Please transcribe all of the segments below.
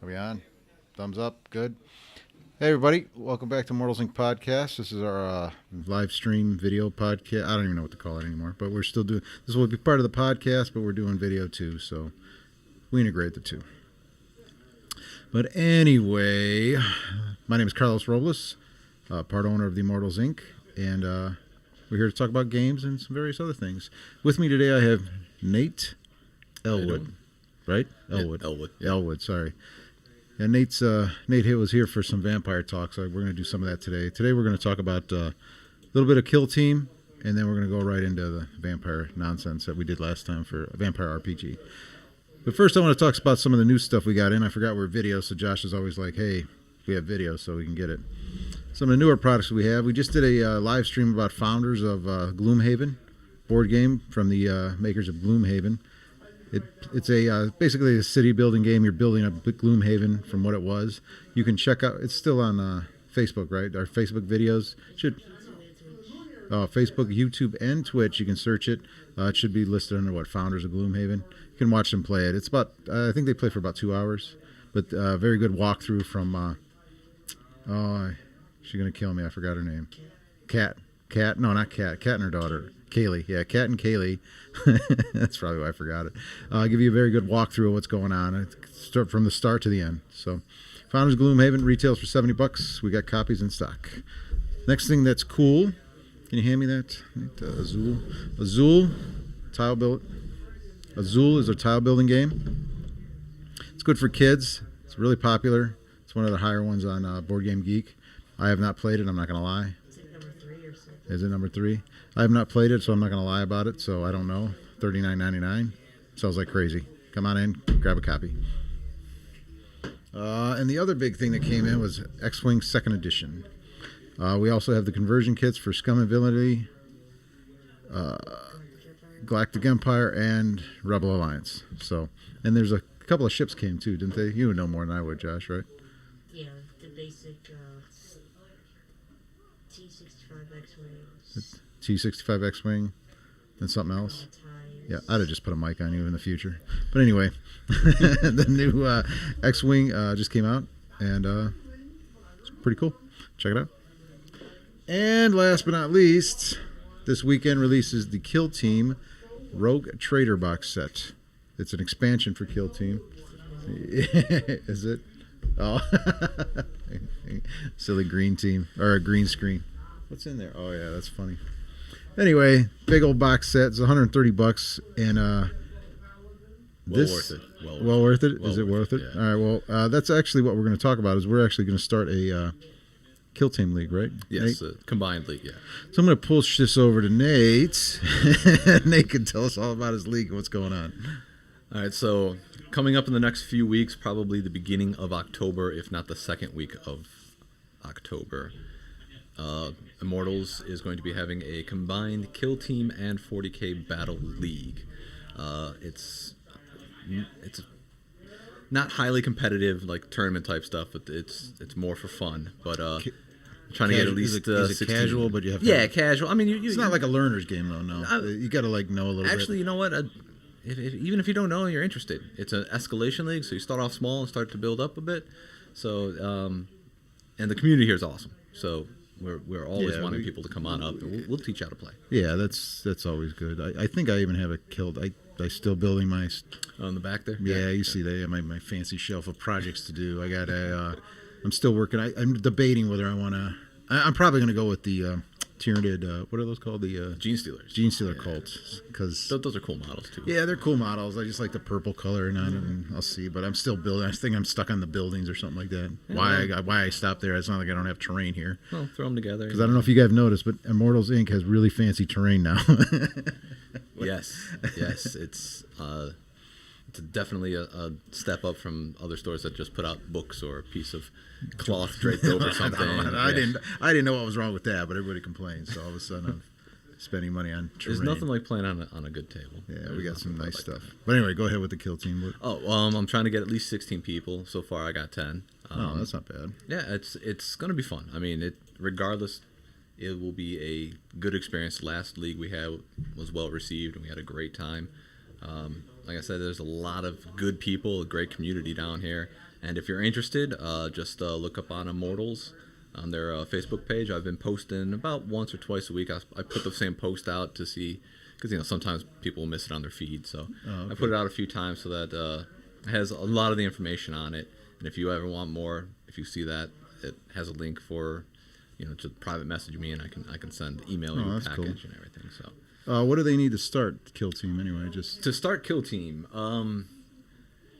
Are we on? Thumbs up. Good. Hey, everybody. Welcome back to Mortals Inc. podcast. This is our live stream video podcast. I don't even know what to call it anymore, but we're still doing this. Will be part of the podcast, but we're doing video too, so we integrate the two. But anyway, my name is Carlos Robles, part owner of the Immortals Inc., and we're here to talk about games and some various other things. With me today, I have Nate Elwood, right? Elwood. Yeah, Elwood. Yeah. Elwood, sorry. And Nate Hill was here for some vampire talk, so we're going to do some of that today. Today we're going to talk about a little bit of Kill Team, and then we're going to go right into the vampire nonsense that we did last time for a vampire RPG. But first I want to talk about some of the new stuff we got in. I forgot we're video, so Josh is always like, hey, we have video so we can get it. Some of the newer products we have. We just did a live stream about founders of Gloomhaven board game from the makers of Gloomhaven. It's a basically a city building game. You're building up Gloomhaven from what it was. You can check out. It's still on Facebook, right? Our Facebook videos Facebook, YouTube, and Twitch. You can search it. It should be listed under Founders of Gloomhaven. You can watch them play it. It's about I think they play for about 2 hours, but very good walkthrough from. She's gonna kill me. I forgot her name. Kat. No, not Kat. Kat and her daughter. Kaylee. Yeah, Kat and Kaylee. That's probably why I forgot it. I'll give you a very good walkthrough of what's going on. Start from the start to the end. So, Founders Gloomhaven retails for $70. We got copies in stock. Next thing that's cool. Can you hand me that? Azul tile build. Azul is a tile building game. It's good for kids. It's really popular. It's one of the higher ones on Board Game Geek. I have not played it. I'm not going to lie. Is it number 3 or something? Is it number 3? I have not played it, so I'm not going to lie about it. So I don't know. $39.99 sounds like crazy. Come on in, grab a copy. And the other big thing that came in was X-Wing 2nd Edition. We also have the conversion kits for Scum and Villainy, Galactic Empire, and Rebel Alliance. So, and there's a couple of ships came too, didn't they? You would know more than I would, Josh, right? Yeah, the basic T-65 X-Wings. T-65 X-Wing and something else. Ties. Yeah, I'd have just put a mic on you in the future. But anyway, the new X-Wing just came out, and it's pretty cool. Check it out. And last but not least, this weekend releases the Kill Team Rogue Trader box set. It's an expansion for Kill Team. Is it? Oh, silly green team or a green screen. What's in there? Oh yeah, that's funny. Anyway, big old box set. It's $130, and worth it. Well worth it. Well Is it worth it? Yeah. All right. Well, that's actually what we're going to talk about. Is we're actually going to start a Kill Team league, right? Yes, Nate? combined league. Yeah. So I'm going to push this over to Nate. Nate can tell us all about his league and what's going on. All right. So coming up in the next few weeks, probably the beginning of October, if not the second week of October, Immortals is going to be having a combined Kill Team and 40K Battle League. It's not highly competitive like tournament type stuff, but it's more for fun. But trying to get at least is it 16. casual, but you have to Casual. I mean, it's not like a learner's game though. No, you got to like know a little bit. Actually, you know what? Even if you don't know, you're interested. It's an escalation league, so you start off small and start to build up a bit. So, and the community here is awesome. So we're always wanting people to come on up, and we'll teach you how to play. Yeah, that's always good. I think I even have it killed. I still building my. On the back there. Yeah, you see that my fancy shelf of projects to do. I got I'm still working. I'm debating whether I want to. I'm probably going to go with the Tyranid. What are those called? The Gene Stealers. Gene Stealer cults, because Those are cool models too. yeah, they're cool models. I just like the purple color and on it, and I'll see. But I'm still building. I think I'm stuck on the buildings or something like that. Yeah. Why I stopped there? It's not like I don't have terrain here. Well, throw them together. Because I don't know if you guys have noticed, but Immortals Inc. has really fancy terrain now. Yes. It's definitely a step up from other stores that just put out books or a piece of cloth draped over something. I didn't know what was wrong with that, but everybody complains. So all of a sudden I'm spending money on terrain. There's nothing like playing on a good table. Yeah, we got some nice stuff. But anyway, go ahead with the Kill Team. I'm trying to get at least 16 people. So far, I got 10. Oh, that's not bad. Yeah, it's going to be fun. I mean, regardless, it will be a good experience. Last league we had was well received, and we had a great time. Like I said, there's a lot of good people, a great community down here. And if you're interested, just look up on Immortals on their Facebook page. I've been posting about once or twice a week. I put the same post out to see, because sometimes people will miss it on their feed. So I put it out a few times so that it has a lot of the information on it. And if you ever want more, if you see that, it has a link for, to private message me, and I can email you a that's package cool. and everything. So What do they need to start Kill Team anyway? Just to start Kill Team,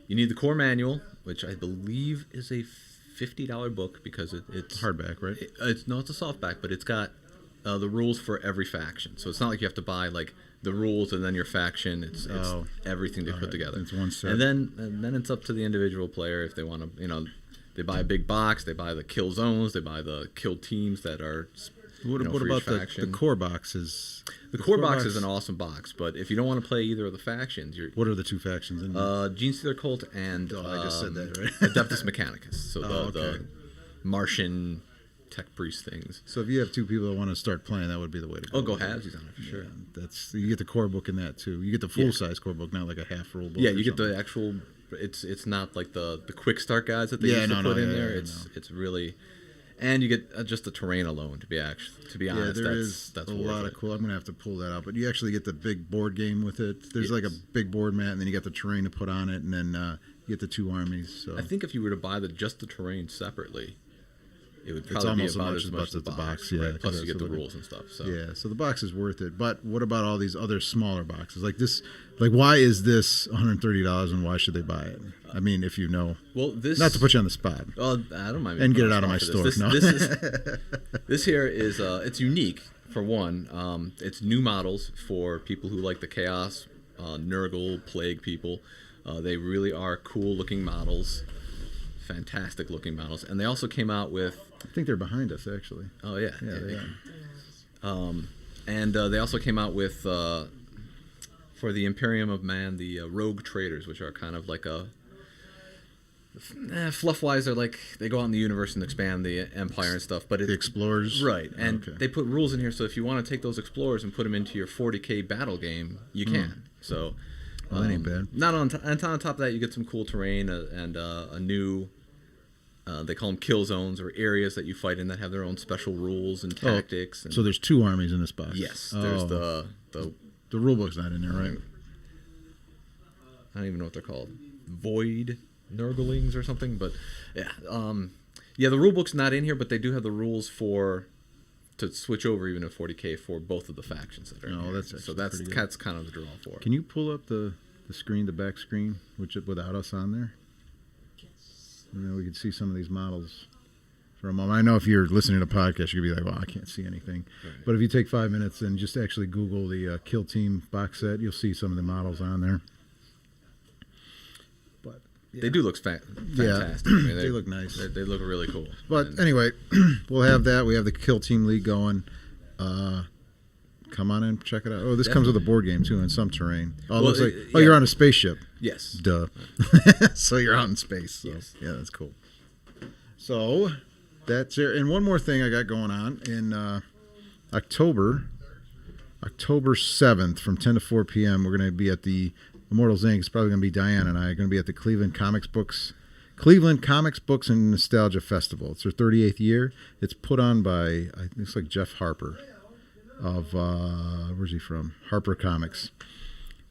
you need the core manual, which I believe is a $50 book because it's hardback, right? It's a softback, but it's got the rules for every faction. So it's not like you have to buy like the rules and then your faction. It's everything to put together. It's one set. And then it's up to the individual player if they want to. They buy a big box. They buy the kill zones. They buy the kill teams that are. What for about each the faction. core boxes? The core box is an awesome box, but if you don't want to play either of the factions, What are the two factions in there? Gene Stealer Cult and I just said that, right? Adeptus Mechanicus. So the Martian tech priest things. So if you have two people that want to start playing, that would be the way to go. Oh, go halvesies on it for sure. Yeah, you get the core book in that too. You get the full size core book, not like a half rule book. Yeah, or you get something. the actual. It's not like the quick start guides that they used to put in there. It's really, and you get just the terrain alone. To be honest, that's a worth lot it. of cool. I'm gonna have to pull that out, but you actually get the big board game with it. There's like a big board mat, and then you got the terrain to put on it, and then you get the two armies. So I think if you were to buy just the terrain separately, it would it's probably be almost about as as much much as as the the box. box. Yeah, Right? Plus you that's get the what it- rules and stuff. So yeah, so the box is worth it. But what about all these other smaller boxes? Like this, like why is this $130 and why should they buy it? I mean, if you know, well, this not to put you on the spot. Well, I don't mind. And get being it out of my responsible store. for This, No. this here is it's unique for one. It's new models for people who like the chaos, Nurgle, plague people. They really are cool looking models, fantastic looking models, and they also came out with. I think they're behind us actually. Oh yeah, Yeah, they are. and they also came out with for the Imperium of Man the Rogue Traders, which are kind of like a. Fluff-wise, they're like they go out in the universe and expand the empire and stuff, but The Explorers, right, and Okay. they put rules in here, so if you want to take those explorers and put them into your 40K battle game, you can. So Well, that ain't bad. Not and on top of that, you get some cool terrain and a new. They call them kill zones or areas that you fight in that have their own special rules and tactics. And So there's two armies in this box. yes, there's Oh. the The rule book's not in there, right? I don't even know what they're called, Void Nurglings or something. But yeah, the rule book's not in here, but they do have the rules to switch over even in 40K for both of the factions that are in Oh, here. that's so actually that's pretty good. kind of the draw for it. Can you pull up the screen, the back screen, without us on there? And then we could see some of these models for a moment. I know if you're listening to a podcast, you'd be like, well, I can't see anything. Right. But if you take 5 minutes and just actually Google the Kill Team box set, you'll see some of the models on there. But They do look fantastic. I mean, They look nice. They look really cool. But And- anyway, we'll have that. We have the Kill Team League going. Come on in, check it out. Oh, this comes with a board game too, in some terrain. Oh, it Well, looks like. yeah. Oh, you're on a spaceship. yes. Duh. So you're out in space. So. Yes. Yeah, that's cool. So that's it. And one more thing I got going on in October 7th from 10 to 4 p.m. We're going to be at the Immortals Inc. It's probably going to be Diane and I are going to be at the Cleveland Comics Books and Nostalgia Festival. It's their 38th year. It's put on by, I think it's like Jeff Harper of, where's he from? Harper Comics.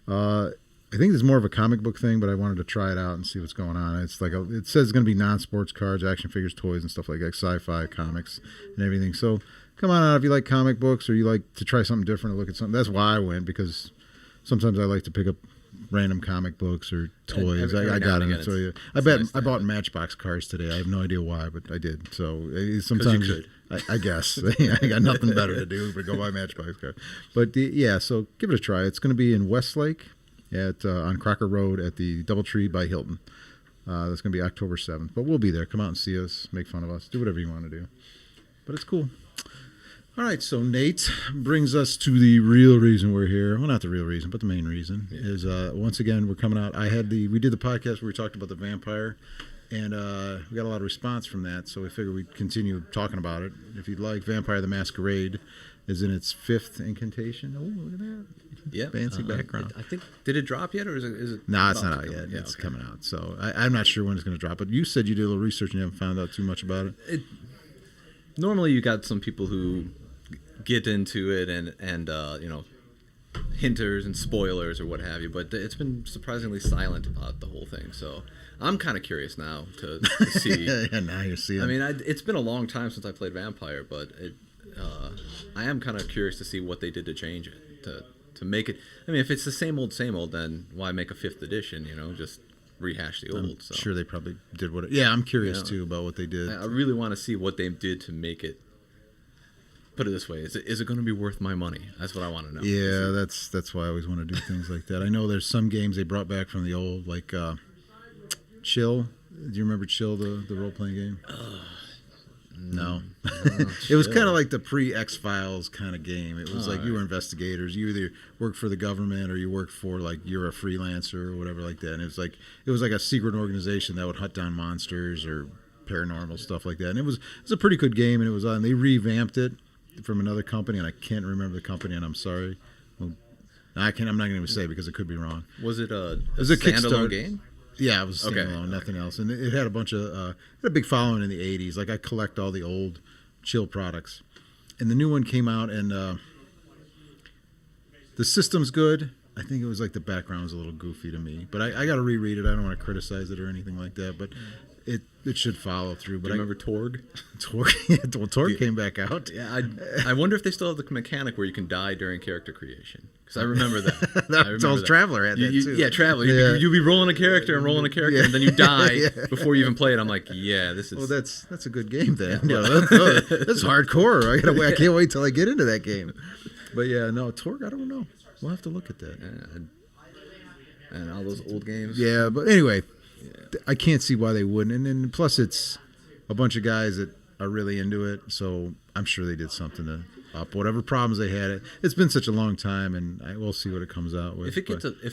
I think it's more of a comic book thing, but I wanted to try it out and see what's going on. It's like it says it's going to be non-sports cards, action figures, toys, and stuff like that, sci-fi, comics, and everything. So come on out if you like comic books or you like to try something different or look at something. That's why I went, because sometimes I like to pick up random comic books or toys. every I now got and them. again, So yeah. it's nice I to bought have. Matchbox cards today. I have no idea why, but I did. So sometimes could. I guess I got nothing better to do but go buy Matchbox cards. But yeah, so give it a try. It's going to be in Westlake on Crocker Road at the DoubleTree by Hilton. That's going to be October 7th. But we'll be there. Come out and see us. Make fun of us. Do whatever you want to do. But it's cool. All right, so Nate brings us to the real reason we're here. Well, not the real reason, but the main reason is once again we're coming out. We did the podcast where we talked about the vampire, and we got a lot of response from that. So we figured we'd continue talking about it. If you'd like, Vampire the Masquerade is in its 5th incantation. Oh, look at that. Yeah, Fancy background. I think, did it drop yet, or is it? No, it's about not to out come yet. Yeah, It's okay. coming out. So I'm not sure when it's going to drop. But you said you did a little research and you haven't found out too much about it. Normally, you got some people who get into it and hinters and spoilers or what have you, but it's been surprisingly silent about the whole thing. So I'm kind of curious now to see. Yeah, now you're seeing. I mean, it's been a long time since I played Vampire, but I am kind of curious to see what they did to change it to make it. I mean, if it's the same old, then why make a 5th edition? Just rehash the old. I'm So sure they probably did what. Yeah, I'm curious Yeah. too about what they did. I really want to see what they did to make it. Put it this way: is it going to be worth my money? That's what I want to know. Yeah, that's why I always want to do things like that. I know there's some games they brought back from the old, like Chill. Do you remember Chill, the role playing game? No. It was Chill. kind of like the pre-X-Files kind of game. It was like you were investigators. You either worked for the government or you worked for, like, you're a freelancer or whatever like that. And it was like a secret organization that would hunt down monsters or paranormal stuff like that. And it was a pretty good game, and they revamped it from another company, and I can't remember the company, and I'm sorry. Well, I'm not going to even say because it could be wrong. Was it a was a standalone Kickstarter. game? Yeah, it was Okay. standalone, nothing else, and it had a bunch of had a big following in the '80s. Like I collect all the old Chill products, and the new one came out, and the system's good. I think it was like the background was a little goofy to me, but I got to reread it. I don't want to criticize it or anything like that, but it should follow through. But Do you remember Torg? Torg came back out. Yeah, I wonder if they still have the mechanic where you can die during character creation. Because I remember that. That's all Traveler had that too. Yeah, Traveler. Yeah. You'll be rolling a character and rolling a character, and then you die before you even play it. I'm like, yeah, this is. Well, that's a good game then. Yeah, that's hardcore. I can't wait till I get into that game. But yeah, no, Torg, I don't know. We'll have to look at that. And all those old games. Yeah, but anyway, I can't see why they wouldn't. And then plus, it's a bunch of guys that are really into it, so I'm sure they did something to up whatever problems they had. It's been such a long time, and we'll see what it comes out with. If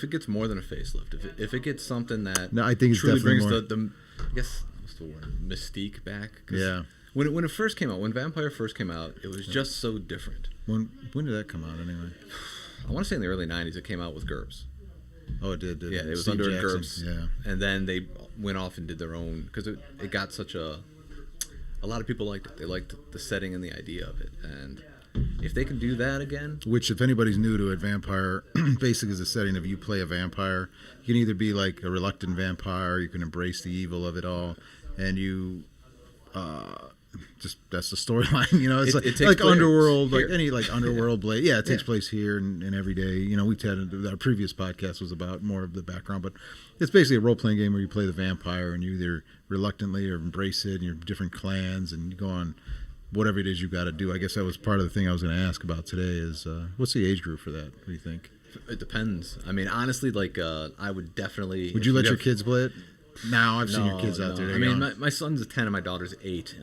it gets more than a facelift, if it gets something that No, I think it's truly definitely brings more. the I guess what's the word, mystique back. 'Cause Yeah. When it first came out, when Vampire first came out, it was just so different. When did that come out anyway? I want to say in the early '90s, it came out with GURPS. Oh, it did. Yeah, it was Steve under Jackson. GURPS. Yeah. And then they went off and did their own because it got such a lot of people liked it. They liked the setting and the idea of it. And if they can do that again, Which, if anybody's new to it, Vampire basically is a setting of you play a vampire. You can either be like a reluctant vampire, you can embrace the evil of it all, and you just that's the storyline. It's It takes like place Underworld, here. like any like Underworld Blade. Yeah, it takes Yeah. place here and every day. We had our previous podcast was about more of the background, but it's basically a role playing game where you play the vampire and you either reluctantly or embrace it, and you're different clans, and you go on whatever it is you got to do. I guess that was part of the thing I was going to ask about today. Is what's the age group for that? What do you think? it depends. I mean, honestly, like I would definitely. Would you let your kids play it? Now I've seen your kids out there. I mean, my son's 10 and my daughter's 8.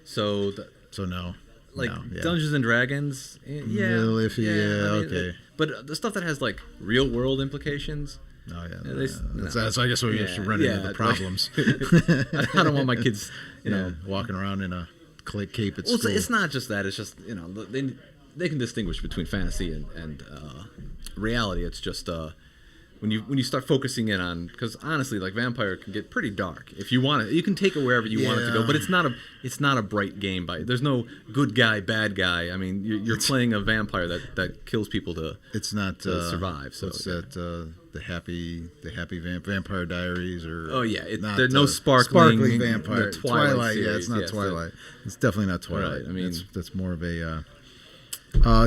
So so no. like no, yeah. Dungeons and Dragons, yeah, Little iffy, yeah, I mean, okay. but the stuff that has like real world implications. Oh yeah, Yeah, they- that's I guess we should run into the like- problems. I don't want my kids, walking around in a cape at Well, school. it's not just that. It's just they can distinguish between fantasy and reality. It's just when you start focusing in on, because honestly, like Vampire can get pretty dark. If you want it, you can take it wherever you want it to go. Yeah. But it's not a bright game. There's no good guy, bad guy. I mean, you're playing a vampire that kills people to. It's not to survive, so, what's yeah. that? The happy Vampire Diaries or Oh, yeah, not, there's no sparkling vampire. the Twilight yeah, it's series, not yes, Twilight. It's definitely not Twilight. Right, I mean- that's more of a.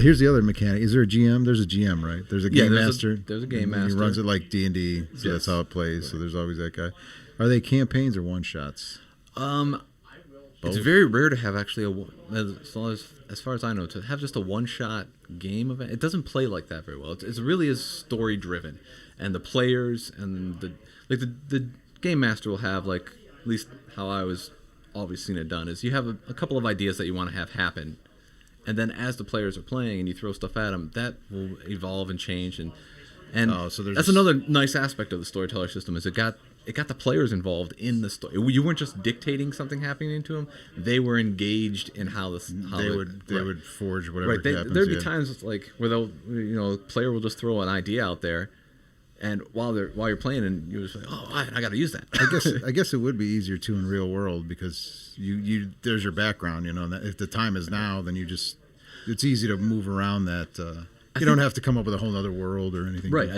Here's the other mechanic. Is there a GM? There's a GM, right? There's a Yeah, game there's a- master. there's a game and He master. runs it like D&D, so that's Yes. how it plays. So there's always that guy. Are they campaigns or one shots? It's very rare to have actually as far as I know, to have just a one-shot game event. It doesn't play like that very well. It really is story-driven, and the players and the game master will have, like, at least how I was always seen it done is you have a couple of ideas that you want to have happen, and then as the players are playing and you throw stuff at them, that will evolve and change, and And Oh, so there's that's a s- another nice aspect of the storyteller system is it got the players involved in the story. You weren't just dictating something happening to them; they were engaged in how this. How they the- would right. would forge whatever Right. happens. There'd be yeah. times like where they'll, the player will just throw an idea out there, and while you're playing, and you're just like, oh, I got to use that. I guess it would be easier too in real world because you there's your background, you know. And if the time is now, then it's easy to move around that. You don't have to come up with a whole other world or anything. Right.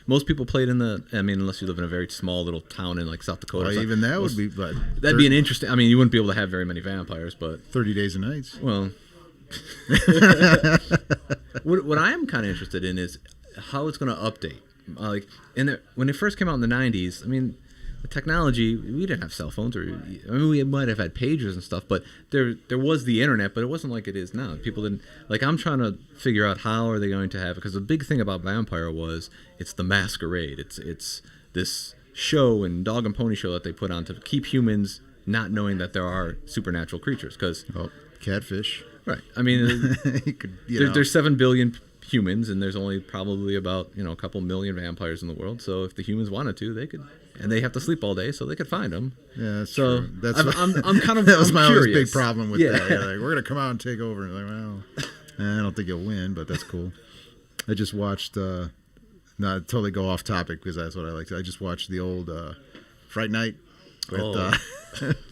Most people played in the. I mean, unless you live in a very small little town in like South Dakota. Well, or something. even that Most- would be. But That'd be an interesting. I mean, you wouldn't be able to have very many vampires, but 30 days and nights. well. what I am kind of interested in is how it's going to update. Like when it first came out in the '90s, I mean, the technology, we didn't have cell phones, we might have had pagers and stuff, but there was the internet, but it wasn't like it is now. People didn't like. I'm trying to figure out how are they going to have it, because the big thing about Vampire was it's the masquerade. It's this show and dog and pony show that they put on to keep humans not knowing that there are supernatural creatures. Because Oh, catfish. right, I mean, You could, you know. there's 7 billion humans, and there's only probably about a couple million vampires in the world. So if the humans wanted to, they could, and they have to sleep all day, so they could find them. Yeah, that's So true. That's I'm kind of that was I'm my always curious. big problem with Yeah. that. Yeah, like, we're gonna come out and take over, and like, well, I don't think you'll win, but that's cool. I just watched. Not totally go off topic because that's what I like to. I just watched the old Fright Night. With, Oh.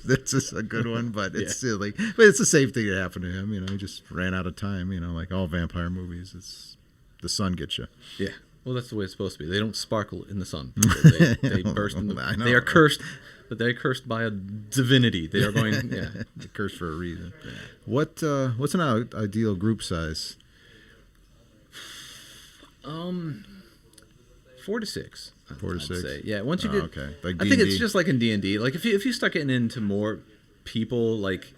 this is a good one, but it's silly. But it's the same thing that happened to him. He just ran out of time. Like all vampire movies, it's the sun gets you. Yeah. Well, that's the way it's supposed to be. They don't sparkle in the sun. They burst in I know, They are right? cursed, but they're cursed by a divinity. They are going. Yeah. They're cursed for a reason. What's an ideal group size? 4 to 6. 4 to I'd 6? say. Yeah. Once you Oh, get. okay. Like I think it's D&D? just like in D&D. Like if you start getting into more people, like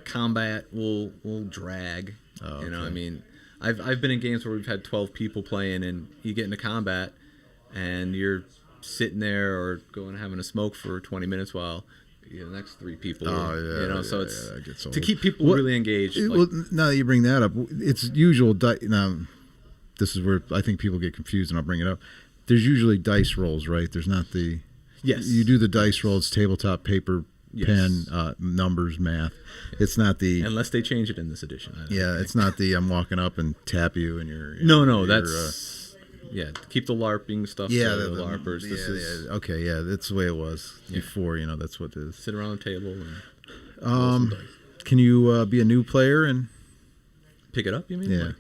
combat will drag. Oh, I okay. mean, I've been in games where we've had 12 people playing, and you get into combat, and you're sitting there or going and having a smoke for 20 minutes while the next 3 people. Oh, yeah, So yeah, it's yeah, that gets to old. keep people What- really engaged. Well, now that you bring that up, it's usual. Now, this is where I think people get confused, and I'll bring it up. There's usually dice rolls, right? There's not the. yes. You do the dice rolls, tabletop, paper, Yes. pen, numbers, math. It's not the. Unless they change it in this edition. I don't Yeah, think. it's not the. I'm walking up and tap you, and you're. No, you're, that's keep the LARPing stuff. yeah, to the LARPers. Yeah, This is yeah, okay, yeah, that's the way it was before. That's what it is. sit around the table and roll some dice. Can you be a new player and? Pick it up. You mean? Yeah. Like,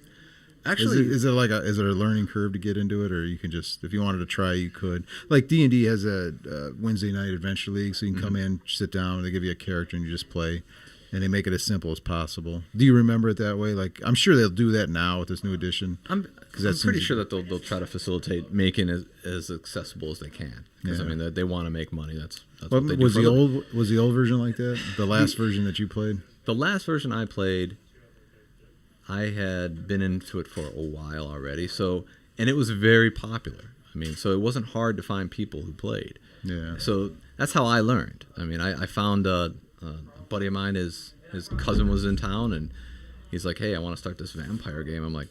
actually, Is it a learning curve to get into it, or you can just, if you wanted to try, you could. Like D&D has a Wednesday night adventure league, so you can come in, sit down, they give you a character, and you just play, and they make it as simple as possible. Do you remember it that way? Like, I'm sure they'll do that now with this new edition. I'm that pretty seems- sure that they'll try to facilitate making it as accessible as they can. Because Yeah. I mean, they want to make money. That's Well, what they do. was for the a living. old version like that? The last version that you played? The last version I played, I had been into it for a while already. And it was very popular. I mean, so it wasn't hard to find people who played. Yeah. So that's how I learned. I mean, I found a buddy of mine, his cousin was in town, and he's like, "Hey, I want to start this vampire game." I'm like,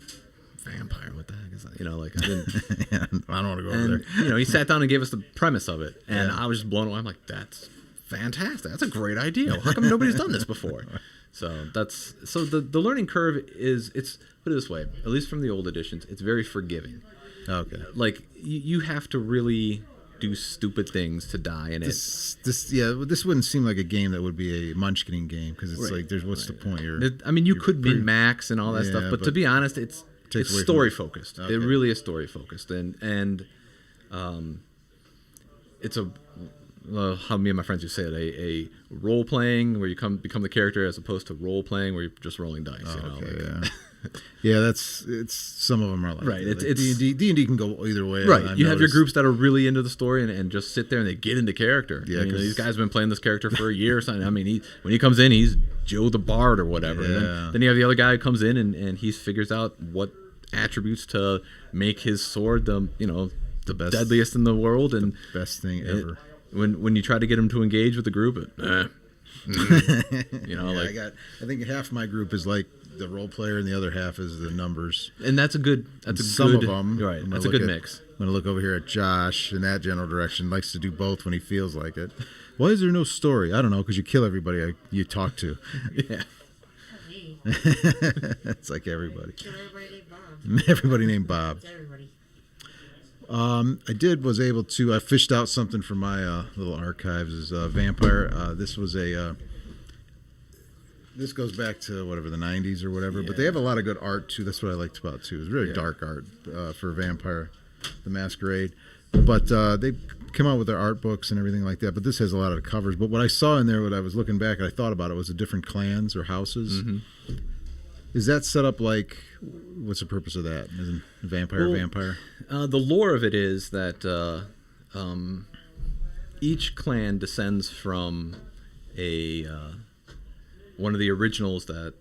"Vampire? What the heck is that?" Like I didn't. Yeah, I don't want to go over And there. he sat down and gave us the premise of it, and Yeah. I was just blown away. I'm like, "That's fantastic! That's a great idea. How come nobody's done this before?" So the learning curve is, it's, put it this way, at least from the old editions, it's very forgiving. Okay. Like you have to really do stupid things to die in it. This wouldn't seem like a game that would be a Munchkin game, because it's Right. like, there's what's the point? I mean, you you're could pretty- min max and all that Yeah, stuff, but to but be honest, it's takes away from story it. focused. Okay. It really is story focused, and it's a how me and my friends used to say it, a role playing where you become the character, as opposed to role playing where you're just rolling dice. Okay, yeah. Yeah, it's some of them are like Right, that. it's- Like D&D can go either way. Right, I've you have your noticed. groups that are really into the story and just sit there and they get into character. Yeah, I mean, 'cause- these guys have been playing this character for a year or something. I mean, when he comes in, he's Joe the Bard or whatever. And Yeah. then you have the other guy who comes in and he figures out what attributes to make his sword the best- deadliest in the world. And Best thing it- ever. when you try to get him to engage with the group, Yeah, like I think half my group is like the role player, and the other half is the numbers. And that's a good. That's a Some good, of them, Right. I'm That's a gonna good look at- mix. I'm going to look over here at Josh in that general direction. Likes to do both when he feels like it. Why is there no story? I don't know, because you kill everybody you talk to. Yeah. Not me. It's like everybody. Kill everybody named Bob. Everybody named Bob. It's everybody. Was able to, I fished out something from my little archives. Is Vampire. This was this goes back to whatever the 90s or whatever, but they have a lot of good art too. That's what I liked about it too. It's really dark art for Vampire the Masquerade. But they come out with their art books and everything like that. But this has a lot of the covers. But what I saw in there, what I was looking back and I thought about it, was the different clans or houses. Mm-hmm. Is that set up like, what's the purpose of that? Isn't vampire? The lore of it is that each clan descends from one of the originals that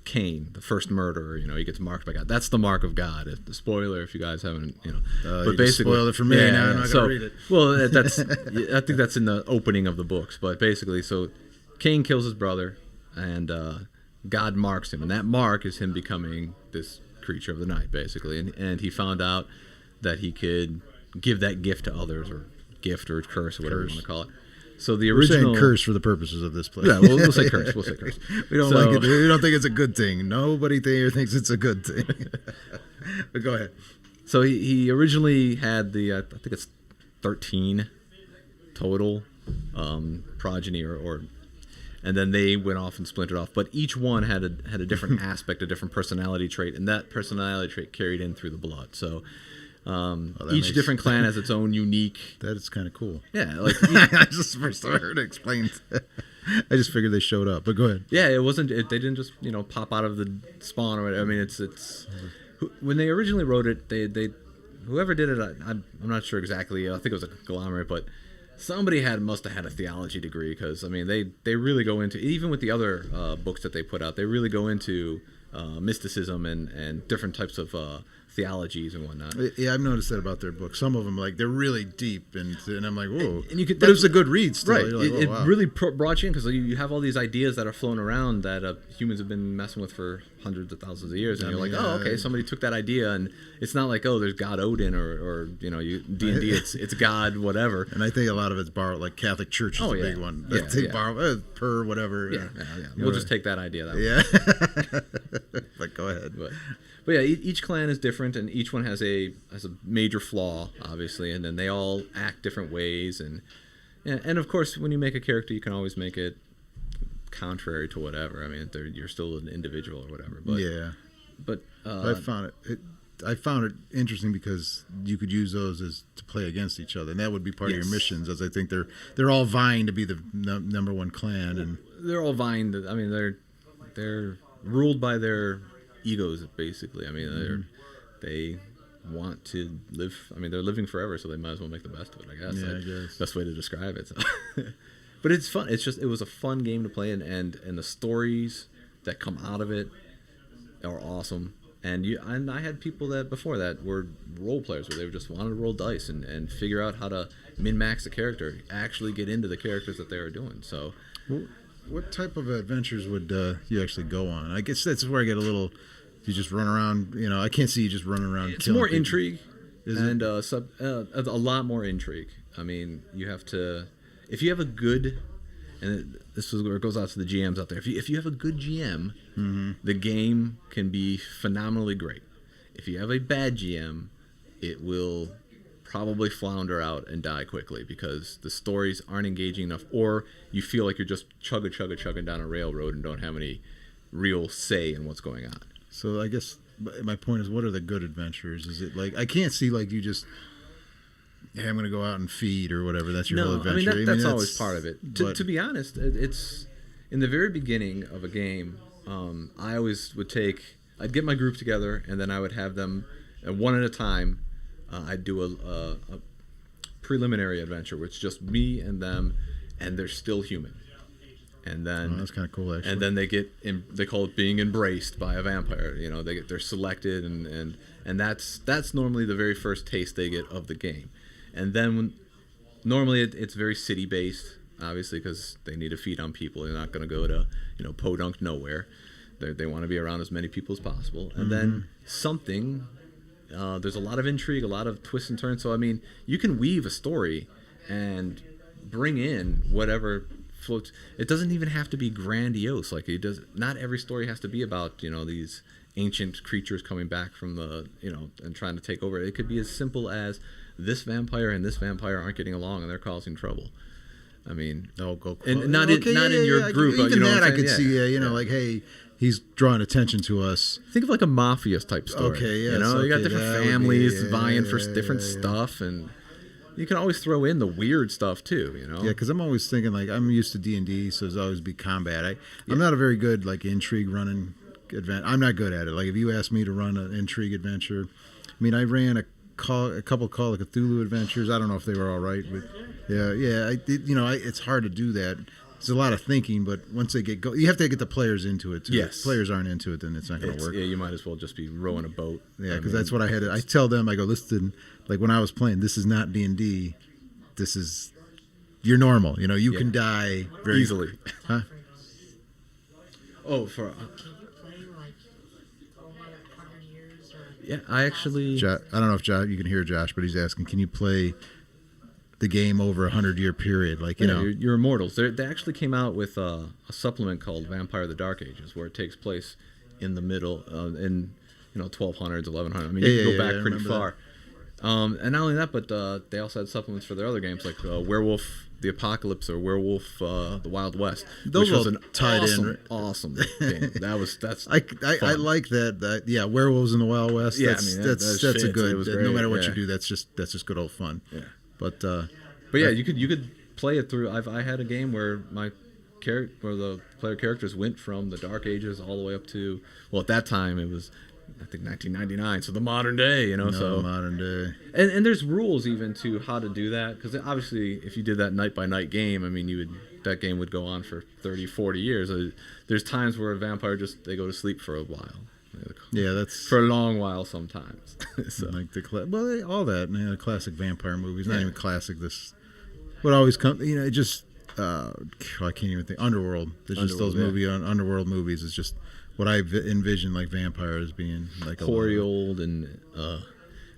Cain, the first murderer. He gets marked by God. That's the mark of God. The spoiler, if you guys haven't, But you just spoiled it for me. Now I'm not gonna read it. Well, that's. I think that's in the opening of the books. But basically, so Cain kills his brother, and God marks him, and that mark is him becoming this creature of the night, basically. And he found out that he could give that gift to others, or gift or curse or whatever you want to call it. So the We're original saying curse for the purposes of this place. Yeah, we'll say curse. We'll say curse. We don't like it. We don't think it's a good thing. Nobody here thinks it's a good thing. But go ahead. So he originally had I think it's 13 total progeny, or and then they went off and splintered off. But each one had a different aspect, a different personality trait, and that personality trait carried in through the blood. So each different clan has its own unique. That is kind of cool. Yeah, like That's just the first time I heard it explained. I just figured they showed up. But go ahead. yeah, it wasn't. They didn't just pop out of the spawn or whatever. I mean, it's when they originally wrote it, they whoever did it, I'm not sure exactly. I think it was a conglomerate, but somebody must have had a theology degree, because I mean they really go into, even with the other books that they put out, they really go into mysticism and different types of theologies and whatnot. Yeah, I've noticed that about their books. Some of them, like, they're really deep, and I'm like, whoa. And you could, but it was a good read still. Right. You're like, It oh, wow. really brought you in, because you have all these ideas that are flown around that humans have been messing with for hundreds of thousands of years, and you're like, oh, okay, somebody took that idea, and it's not like, oh, there's God Odin or D&D, it's God whatever. And I think a lot of it's borrowed, like Catholic Church is a big one. Yeah, They borrow per whatever. Yeah. We'll just take that idea that way. Yeah. But go ahead. But yeah, each clan is different, and each one has a major flaw, obviously, and then they all act different ways, and of course, when you make a character, you can always make it contrary to whatever. I mean, you're still an individual or whatever. But Yeah. But I found it interesting because you could use those to play against each other, and that would be part of your missions. As I think they're all vying to be the number one clan, and they're all vying. I mean, they're ruled by their egos, basically. I mean, they want to live. I mean, they're living forever, so they might as well make the best of it, I guess. Yeah, I guess. Best way to describe it. So. But it's fun. It was a fun game to play, and the stories that come out of it are awesome. And I had people that before that were role players, where they just wanted to roll dice and figure out how to min-max the character, actually get into the characters that they were doing. So, what type of adventures would you actually go on? I guess that's where I get a little. You just run around. I can't see you just running around. It's killing more people. intrigue, Is and a lot more intrigue. I mean, you have to, if you have a good, and this is where it goes out to the GMs out there. If you have a good GM, the game can be phenomenally great. If you have a bad GM, it will probably flounder out and die quickly, because the stories aren't engaging enough, or you feel like you're just chugging down a railroad and don't have any real say in what's going on. So I guess my point is, what are the good adventures? Is it like, I can't see like you just, hey, I'm going to go out and feed or whatever. That's your whole adventure. I mean, that's always part of it. To be honest, it's in the very beginning of a game. I always I'd get my group together, and then I would have them one at a time. I'd do a preliminary adventure, where it's just me and them, and they're still human. And then that's kind of cool, actually. And then they call it being embraced by a vampire. They're selected, and that's normally the very first taste they get of the game. And then normally it's very city based, obviously, because they need to feed on people. They're not going to go to Podunk nowhere. They want to be around as many people as possible, and then something. There's a lot of intrigue, a lot of twists and turns. So I mean, you can weave a story and bring in whatever floats. It doesn't even have to be grandiose. Like it does. Not every story has to be about these ancient creatures coming back from the and trying to take over. It could be as simple as this vampire and this vampire aren't getting along and they're causing trouble. I mean, and not in your group. Even what that I'm I could saying? see. Like, hey, he's drawing attention to us. Think of like a mafia type story. Okay, yes, you got okay, different that would be- families yeah, vying for yeah, different yeah. stuff, and you can always throw in the weird stuff too. Yeah, because I'm always thinking like I'm used to D&D, so there's always be combat. I'm not a very good like intrigue running adventure. I'm not good at it. Like if you asked me to run an intrigue adventure, I mean I ran a couple Call of Cthulhu adventures. I don't know if they were all right, but yeah, I did. It's hard to do that. It's a lot of thinking, but once they get you have to get the players into it too. Yes. If players aren't into it, then it's not going to work. Yeah, you might as well just be rowing a boat. Yeah, because that's what I had. I tell them, I go, listen, like when I was playing, this is not D&D. This is you're normal. You can die very easily. Huh? Oh, for Can you play like over 100 years or? yeah, I actually. I don't know if you can hear Josh, but he's asking, can you play the game over 100-year period? Like You're immortals. They actually came out with a supplement called Vampire: The Dark Ages, where it takes place in the middle, in 1200s, 1100s. I mean, you can go back I pretty remember far. And not only that, but they also had supplements for their other games, like Werewolf the Apocalypse or Werewolf the Wild West, Those which was all an tied awesome, in, right? awesome game. That's I fun. like that. Yeah, Werewolves in the Wild West. Yeah, that's I mean, that that's a fits. good. It was no great, matter what yeah. you do, that's just good old fun. Yeah. But yeah, you could play it through. I had a game where where the player characters went from the Dark Ages all the way up to, well, at that time it was, I think, 1999, so the modern day, so modern day. and there's rules even to how to do that, because obviously if you did that night by night game, I mean that game would go on for 30, 40 years. There's times where a vampire they go to sleep for a while. Yeah, that's For a long while sometimes. So like all that. The classic vampire movies. Not Yeah. even classic. This would always come. It just I can't even think. Underworld. There's just those Underworld, Underworld movies. Is just what I envision like vampires being like hoary old and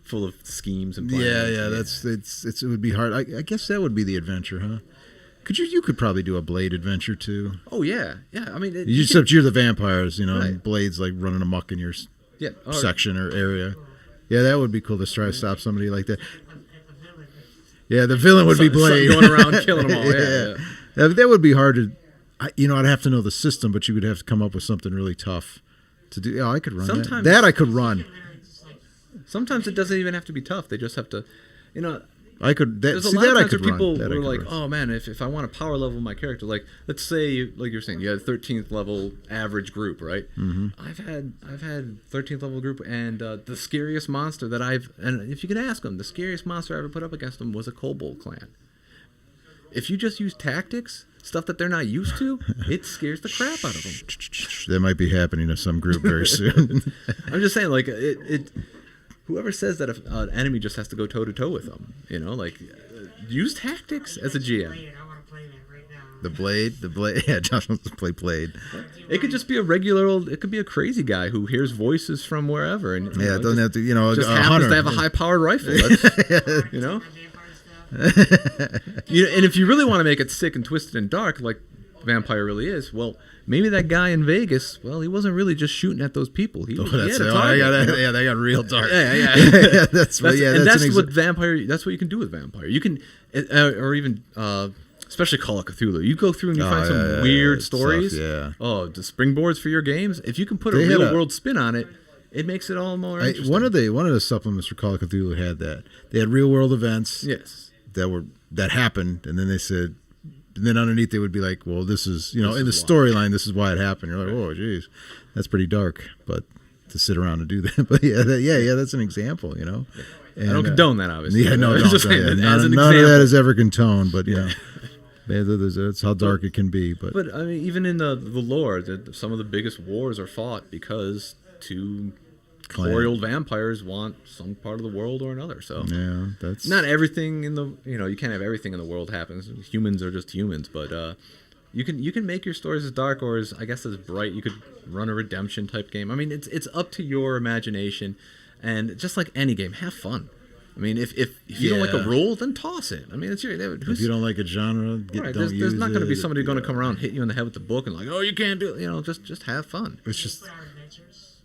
full of schemes and plans. Yeah. It would be hard. I guess that would be the adventure, huh? You could probably do a Blade adventure too. Oh yeah. I mean, Except you're the vampires, Right. and Blade's like running amok in your yeah, or- section or area. Yeah, that would be cool to try to stop somebody like that. At the village. Yeah, the villain would be So- Blade. going around killing them all. Yeah. That would be hard to. I'd have to know the system, but you would have to come up with something really tough to do. Yeah, I could run Sometimes- that. I could run. Sometimes it doesn't even have to be tough. They just have to, I could. there's a See lot of that I times where could run. people That I were could like, run. oh man, if I want to power level my character, like let's say, like you're saying, you had a 13th level average group, right? Mm-hmm. I've had 13th level group, and the scariest monster and if you can ask them, the scariest monster I ever put up against them was a kobold clan. If you just use tactics, stuff that they're not used to, it scares the crap out of them. That might be happening to some group very soon. I'm just saying, like whoever says that an enemy just has to go toe to toe with them, use tactics as a GM. Blade, I want to play that right now. The Blade. Yeah, Josh wants to play Blade. It could just be a regular old. It could be a crazy guy who hears voices from wherever, and Yeah, it doesn't have to. just a happens hunter. to have a high-powered rifle. That's, My vampire stuff. and if you really want to make it sick and twisted and dark, like Vampire really is, well, maybe that guy in Vegas, well, he wasn't really just shooting at those people. He had a target. They got real dark. Yeah. That's That's an what Vampire. That's what you can do with Vampire. You can, or even, especially Call of Cthulhu. You go through and you find some weird stories. Stuff, yeah. Oh, the springboards for your games. If you can put a They had real world spin on it, it makes it all more interesting. One of the supplements for Call of Cthulhu had that. They had real world events yes. that happened, and then they said, and then underneath they would be like, well, this is in the is why. storyline, this is why it happened. You're like, oh, geez, that's pretty dark, but to sit around and do that, but that's an example, And, I don't condone that, obviously. Yeah, no, I'm don't. just saying that None as an of example. that is ever condoned, but that's how dark it can be. But I mean, even in the lore, some of the biggest wars are fought because two hoary old vampires want some part of the world or another. So yeah, that's not everything in the you can't have everything in the world happens. Humans are just humans, but You can make your stories as dark or as, I guess, as bright. You could run a redemption type game. I mean, it's up to your imagination, and just like any game, have fun. I mean, if you don't like a Yeah. rule, then toss it. I mean, it's your. If you don't like a genre, Right, don't there's not going to be use it. somebody going to come around and hit you in the head with the book and like, oh, you can't do it. You know, just have fun. It's just Put out adventures.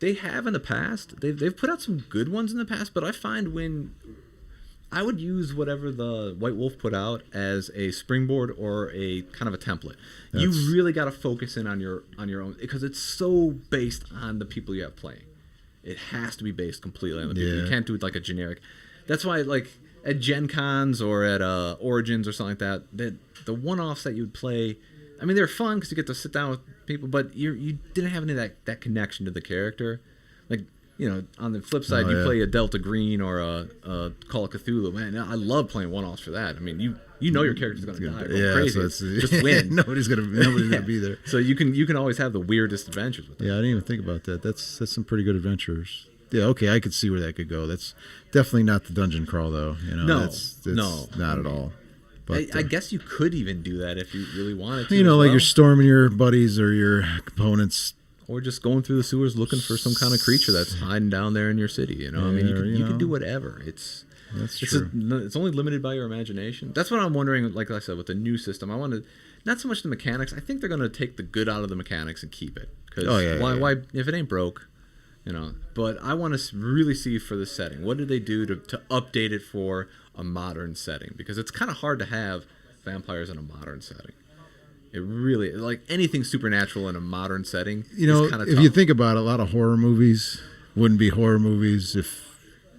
They have in the past. They've put out some good ones in the past, but I find when I would use whatever the White Wolf put out as a springboard or a kind of a template. You That's- really got to focus in on your own because it's so based on the people you have playing. It has to be based completely on the people. You Yeah. can't do it like a generic. That's why, like at Gen Cons or at Origins or something like that, the one-offs that you would play, I mean, they're fun because you get to sit down with people, but you didn't have any of that connection to the character. Like, you know, on the flip side, Oh, you yeah. play a Delta Green or a Call of Cthulhu. Man, I love playing one-offs for that. I mean, you know your character's going to die. Go yeah, crazy. so it's, Just win. nobody's gonna be there. So you can always have the weirdest adventures with it. Yeah, I didn't even think about that. That's some pretty good adventures. Yeah, okay, I could see where that could go. That's definitely not the dungeon crawl, though. You know, No, that's no. not at all. But I guess you could even do that if you really wanted to. you know, as like well. you're storming your buddies or your components. Or just going through the sewers looking for some kind of creature that's hiding down there in your city. You know, I mean, Yeah, you you could do know. whatever. It's true. it's only limited by your imagination. That's what I'm wondering. Like I said, with the new system, I want to not so much the mechanics. I think they're going to take the good out of the mechanics and keep it. Because Oh, yeah, why? yeah. Why? If it ain't broke, you know. But I want to really see for the setting. What did they do to update it for a modern setting? Because it's kind of hard to have vampires in a modern setting. It really, like anything supernatural in a modern setting. You know, is kind of if you think about it, a lot of horror movies wouldn't be horror movies if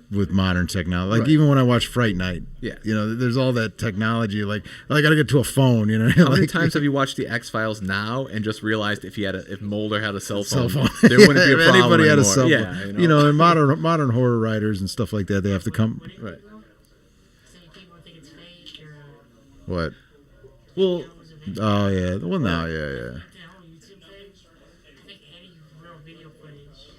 with modern technology. Like Right. even when I watch Fright Night, Yeah. you know, there's all that technology. Like I got to get to a phone. You know, How many like, times have you watched the X Files now and just realized if Mulder had a cell cell phone, phone? there wouldn't be a If problem anybody had a anymore. cell phone. Yeah, You know, and modern horror writers and stuff like that, they have to come. Right. Some people think it's fake or What? Well, Oh yeah. Well, no, yeah. the whole YouTube thing. I think any real video footage,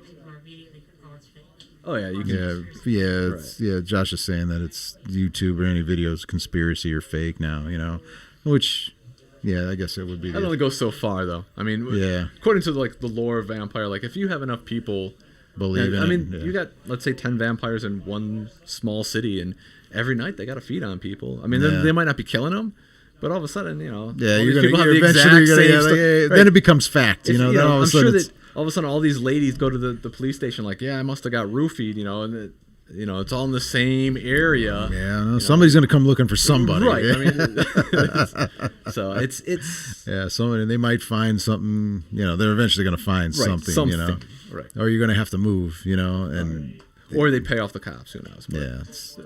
people are immediately oh it's fake. oh yeah, you can. Yeah. Josh is saying that it's YouTube or any videos conspiracy or fake now. You know, which, yeah, I guess it would be. That only goes so far, though. I mean, Yeah. according to like the lore of vampire, like if you have enough people, Believe in I mean, it. Yeah. you got let's say 10 vampires in one small city, and every night they got to feed on people. I mean, Yeah. they might not be killing them, but all of a sudden, you know, Yeah, all you're these gonna. people have You're the eventually exact gonna. same Yeah, stuff. yeah, Right. Then it becomes fact. You If, know. Then all of a I'm sudden sure it's. that all of a sudden all these ladies go to the police station like, yeah, I must have got roofied, you know, and it's all in the same area. Yeah, no, somebody's gonna come looking for somebody. Right. Yeah. I mean, so it's Yeah, somebody. They might find something. You know, they're eventually gonna find right, something. You know, right. or you're gonna have to move. You know, and Or they pay off the cops. Who knows? But yeah, it's,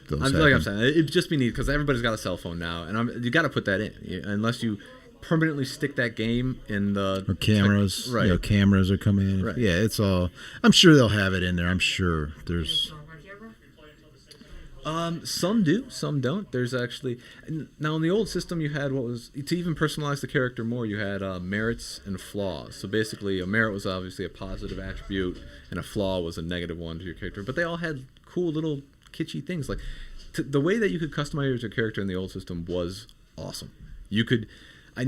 those like happen. I'm saying, it'd just be neat because everybody's got a cell phone now, and you got to put that in unless you permanently stick that game in the Or cameras, right? You know, cameras are coming in. Right. Yeah, it's all. I'm sure they'll have it in there. I'm sure there's. So my camera, Some do, some don't. There's actually now in the old system you had what was to even personalize the character more. You had merits and flaws. So basically, a merit was obviously a positive attribute, and a flaw was a negative one to your character. But they all had cool little kitschy things. Like the way that you could customize your character in the old system was awesome. You could. I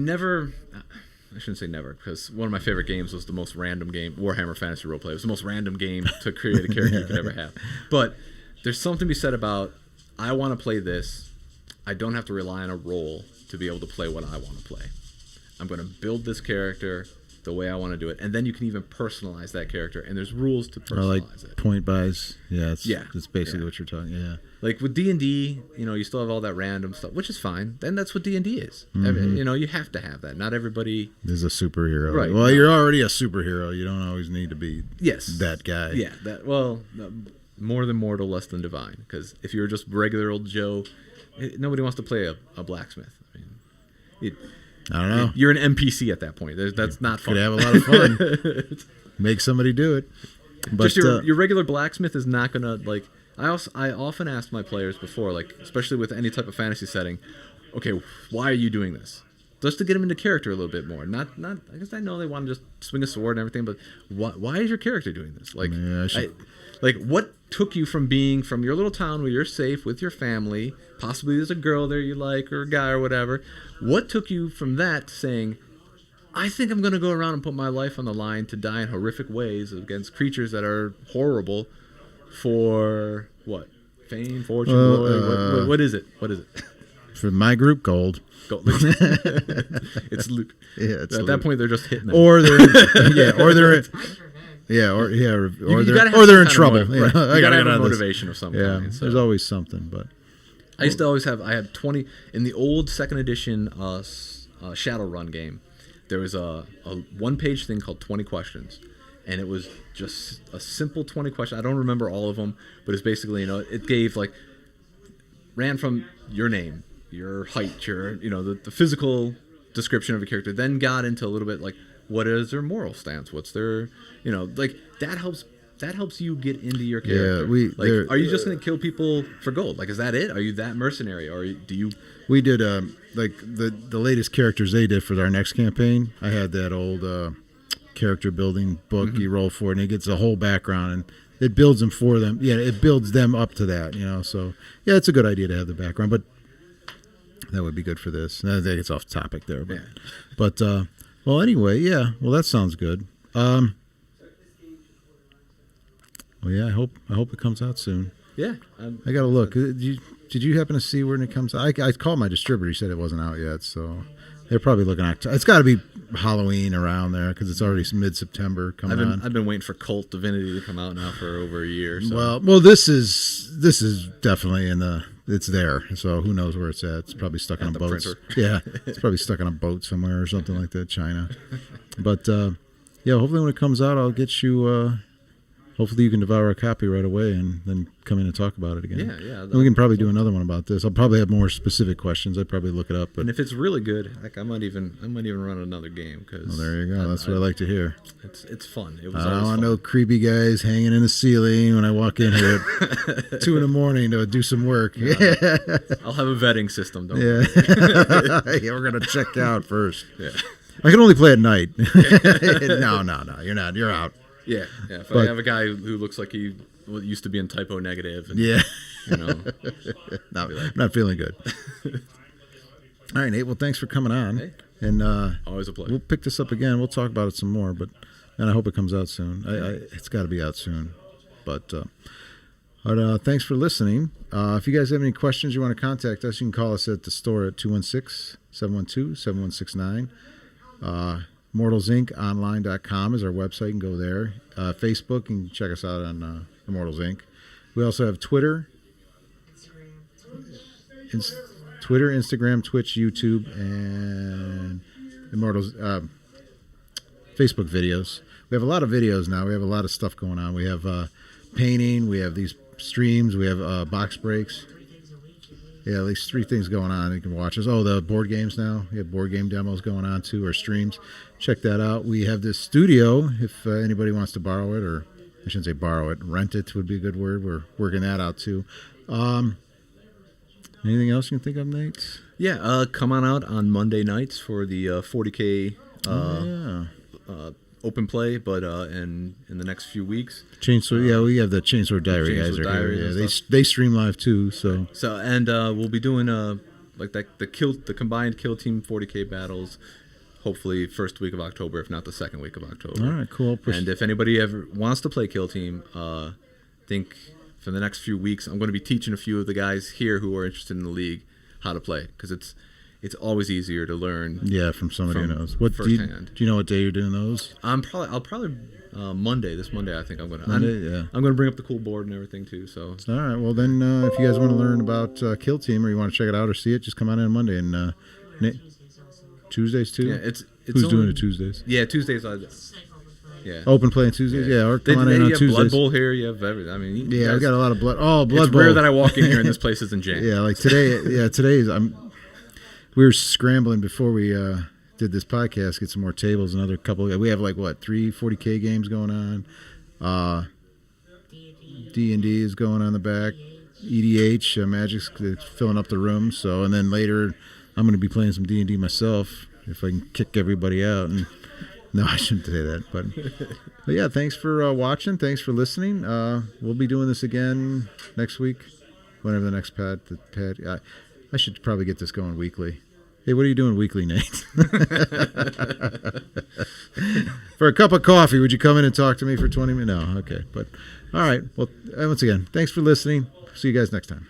shouldn't say never, because one of my favorite games was the most random game, Warhammer Fantasy Roleplay. It was the most random game to create a character you could ever have. But there's something to be said about, I want to play this. I don't have to rely on a role to be able to play what I want to play. I'm going to build this character the way I want to do it. And then you can even personalize that character. And there's rules to Or like personalize it. point buys. Yeah, Yeah. That's basically Yeah. what you're talking. Yeah. Like with D&D, you know, you still have all that random stuff, which is fine. Then that's what D&D is. I mean, you know, you have to have that. Not everybody... There's a superhero. Right. Well, you're already a superhero. You don't always need to be Yes. that guy. Yeah, more than mortal, less than divine. Because if you're just regular old Joe, nobody wants to play a blacksmith. I mean, I don't know. you're an NPC at that point. That's not fun. Could have a lot of fun. Make somebody do it. But Just your regular blacksmith is not gonna like. I often ask my players before, like especially with any type of fantasy setting, okay, why are you doing this? Just to get them into character a little bit more. Not. I guess I know they want to just swing a sword and everything, but why is your character doing this? Like, Yeah, I should- like what took you from being from your little town where you're safe with your family, possibly there's a girl there you like or a guy or whatever. What took you from that to saying, I think I'm going to go around and put my life on the line to die in horrific ways against creatures that are horrible for what? Fame, fortune, glory? What is it? What is it? For my group, gold. Gold. It's Luke. Yeah, it's At Luke. that point, they're just hitting them. Or they're or they're Time for that. or You gotta have they're some in kind of trouble. motiv- You right. know, I You gotta gotta have get a out of this. motivation of some Yeah, kind. So. there's always something, but I used to always have. I had 20 in the old second edition Shadowrun game. There was a one-page thing called 20 questions, and it was just a simple 20 questions. I don't remember all of them, but it's basically it gave ran from your name, your height, your the physical description of a character, then got into a little bit like what is their moral stance, what's their that helps you get into your character. Are you just going to kill people for gold? Is that it? Are you that mercenary, or do you? we did the latest characters they did for our next campaign. I had that old character building book you roll for it, and it gets a whole background, and it builds them for them. Yeah, it builds them up to that, So yeah, it's a good idea to have the background, but that would be good for this. I think it's off topic there, but Yeah. but well, anyway, yeah. Well, that sounds good. Well, yeah. I hope it comes out soon. Yeah, I gotta look. Did you happen to see when it comes out? I called my distributor. He said it wasn't out yet, so they're probably looking at. It's got to be Halloween around there because it's already mid-September coming on. I've been waiting for Cult Divinity to come out now for over a year. So. Well, this is definitely it's there. So who knows where it's at? It's probably stuck on the boats. printer. Yeah, it's probably stuck on a boat somewhere or something like that, China. But yeah, hopefully when it comes out, I'll get you. Hopefully you can devour a copy right away and then come in and talk about it again. Yeah. And we can probably do another one about this. I'll probably have more specific questions. I'd probably look it up. But And if it's really good, I might even run another game because. well, there you go. That's what I like to hear. It's fun. It was I always don't want fun. no creepy guys hanging in the ceiling when I walk in here at 2 a.m. to do some work. Yeah, I'll have a vetting system. Don't worry. yeah, we're gonna check out first. Yeah. I can only play at night. No, you're not. You're out. Yeah. If But- I have a guy who looks like he used to be in typo negative, and, Yeah, you no, not feeling good. All right, Nate. Well, thanks for coming on. Hey. And always a pleasure. we'll pick this up again. We'll talk about it some more, and I hope it comes out soon. It's got to be out soon. But thanks for listening. If you guys have any questions you want to contact us, you can call us at the store at 216-712-7169. MortalsIncOnline.com is our website. You can go there. Facebook, you can check us out on Immortals Inc. We also have Twitter, Instagram, Twitch, YouTube, and Immortals Facebook videos. We have a lot of videos now. We have a lot of stuff going on. We have painting. We have these streams. We have box breaks. 3 things a week. Yeah, at least 3 things going on. You can watch us. Oh, the board games now. We have board game demos going on too, or streams. Check that out. We have this studio. If anybody wants to borrow it, or I shouldn't say borrow it, rent it would be a good word. We're working that out too. Anything else you can think of, Nate? Yeah. Come on out on Monday nights for the 40K Yeah. open play, but in the next few weeks. Chainsaw. Yeah, we have the Chainsaw Diary Chainsaw guys are Diaries here. and Yeah, stuff. they stream live too. So So we'll be doing the combined Kill Team 40K battles. Hopefully first week of October, if not the second week of October. all right, cool. And if anybody ever wants to play Kill Team, think for the next few weeks I'm going to be teaching a few of the guys here who are interested in the league how to play, because it's always easier to learn. Yeah, from somebody who From knows. What do firsthand. you know? What day you're doing those? I'll probably Monday. This Monday, I think I'm gonna. Monday, yeah. I'm gonna bring up the cool board and everything too. So All right. Well, then, if you guys want to learn about Kill Team, or you want to check it out or see it, just come on in Monday and Tuesdays also. Tuesdays too. yeah, it's Who's only, doing it Tuesdays? Yeah, Tuesdays. It's like open play. Yeah. Open play on Tuesdays. Yeah, or come on in you on have Blood Tuesdays. Bowl here. You have everything. I mean, you Yeah, we guys- got a lot of blood. Oh, blood It's bowl. rare that I walk in here and this place isn't jammed. Yeah, like today. Yeah, today we were scrambling before we did this podcast, get some more tables. Another couple. We have like what 3 40K games going on. D&D is going on in the back. EDH, Magic's filling up the room. So, and then later, I'm going to be playing some D&D myself if I can kick everybody out and No, I shouldn't say that. But yeah, thanks for watching. Thanks for listening. We'll be doing this again next week, whenever the next pad. I should probably get this going weekly. Hey, what are you doing weekly, Nate? For a cup of coffee, would you come in and talk to me for 20 minutes? No, okay. But all right. Well, once again, thanks for listening. See you guys next time.